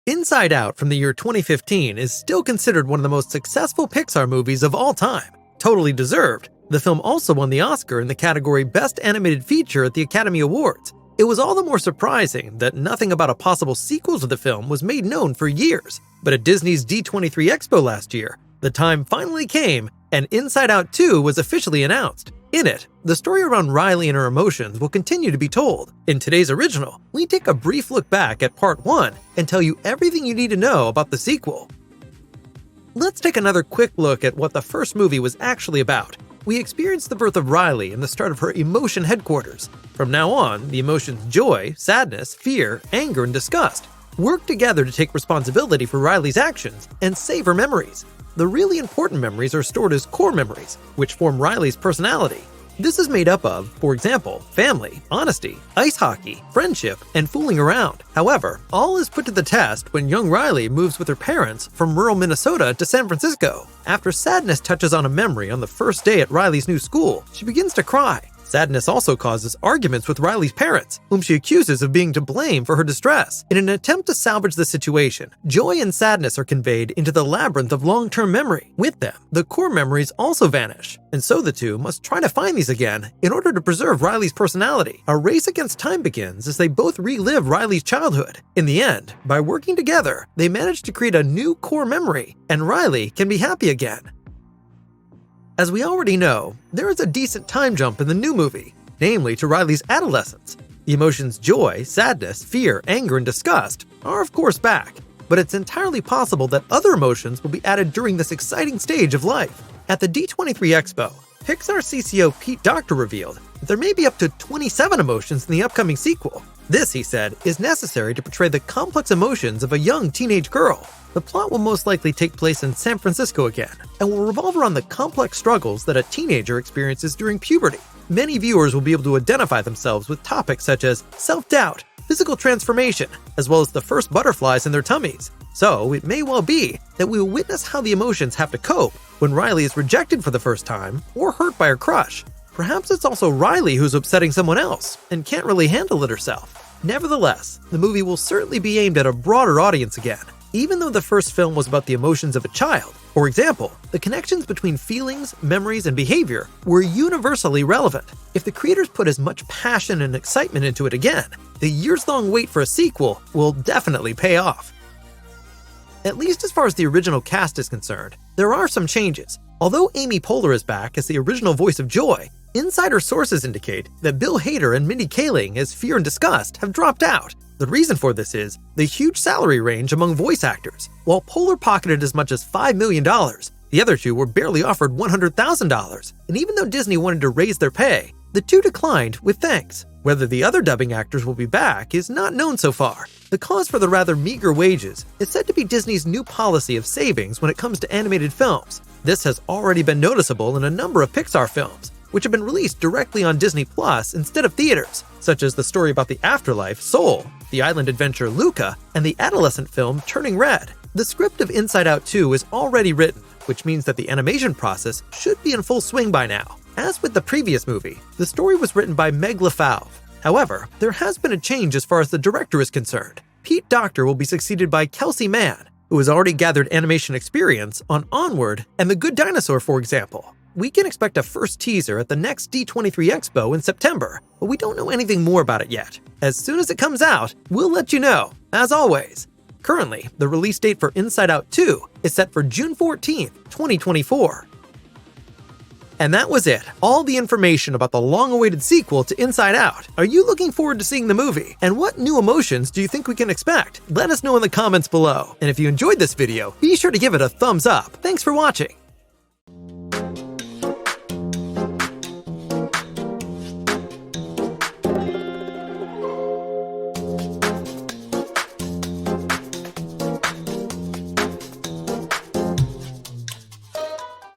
Inside Out from the year 2015 is still considered one of the most successful Pixar movies of all time. Totally deserved. The film also won the Oscar in the category Best Animated Feature at the Academy Awards. It was all the more surprising that nothing about a possible sequel to the film was made known for years. But at Disney's D23 Expo last year, the time finally came and Inside Out 2 was officially announced. In it, the story around Riley and her emotions will continue to be told. In today's original, we take a brief look back at Part 1 and tell you everything you need to know about the sequel. Let's take another quick look at what the first movie was actually about. We experience the birth of Riley and the start of her emotion headquarters. From now on, the emotions joy, sadness, fear, anger, and disgust work together to take responsibility for Riley's actions and save her memories. The really important memories are stored as core memories, which form Riley's personality. This is made up of, for example, family, honesty, ice hockey, friendship, and fooling around. However, all is put to the test when young Riley moves with her parents from rural Minnesota to San Francisco. After sadness touches on a memory on the first day at Riley's new school, she begins to cry. Sadness also causes arguments with Riley's parents, whom she accuses of being to blame for her distress. In an attempt to salvage the situation, joy and sadness are conveyed into the labyrinth of long-term memory. With them, the core memories also vanish, and so the two must try to find these again in order to preserve Riley's personality. A race against time begins as they both relive Riley's childhood. In the end, by working together, they manage to create a new core memory, and Riley can be happy again. As we already know, there is a decent time jump in the new movie, namely to Riley's adolescence. The emotions joy, sadness, fear, anger, and disgust are of course back, but it's entirely possible that other emotions will be added during this exciting stage of life. At the D23 Expo, Pixar CCO Pete Docter revealed that there may be up to 27 emotions in the upcoming sequel. This, he said, is necessary to portray the complex emotions of a young teenage girl. The plot will most likely take place in San Francisco again, and will revolve around the complex struggles that a teenager experiences during puberty. Many viewers will be able to identify themselves with topics such as self-doubt, physical transformation, as well as the first butterflies in their tummies. So, it may well be that we will witness how the emotions have to cope when Riley is rejected for the first time or hurt by her crush. Perhaps it's also Riley who's upsetting someone else and can't really handle it herself. Nevertheless, the movie will certainly be aimed at a broader audience again, even though the first film was about the emotions of a child. For example, the connections between feelings, memories, and behavior were universally relevant. If the creators put as much passion and excitement into it again, the years-long wait for a sequel will definitely pay off. At least as far as the original cast is concerned, there are some changes. Although Amy Poehler is back as the original voice of Joy, insider sources indicate that Bill Hader and Mindy Kaling as Fear and Disgust have dropped out. The reason for this is the huge salary range among voice actors. While Poehler pocketed as much as $5 million, the other two were barely offered $100,000. And even though Disney wanted to raise their pay, the two declined with thanks. Whether the other dubbing actors will be back is not known so far. The cause for the rather meager wages is said to be Disney's new policy of savings when it comes to animated films. This has already been noticeable in a number of Pixar films, which have been released directly on Disney Plus instead of theaters, such as the story about the afterlife, Soul, the island adventure, Luca, and the adolescent film, Turning Red. The script of Inside Out 2 is already written, which means that the animation process should be in full swing by now. As with the previous movie, the story was written by Meg LaFauve. However, there has been a change as far as the director is concerned. Pete Docter will be succeeded by Kelsey Mann, who has already gathered animation experience on Onward and The Good Dinosaur, for example. We can expect a first teaser at the next D23 Expo in September, but we don't know anything more about it yet. As soon as it comes out, we'll let you know, as always. Currently, the release date for Inside Out 2 is set for June 14th, 2024. And that was it, all the information about the long-awaited sequel to Inside Out. Are you looking forward to seeing the movie? And what new emotions do you think we can expect? Let us know in the comments below. And if you enjoyed this video, be sure to give it a thumbs up. Thanks for watching.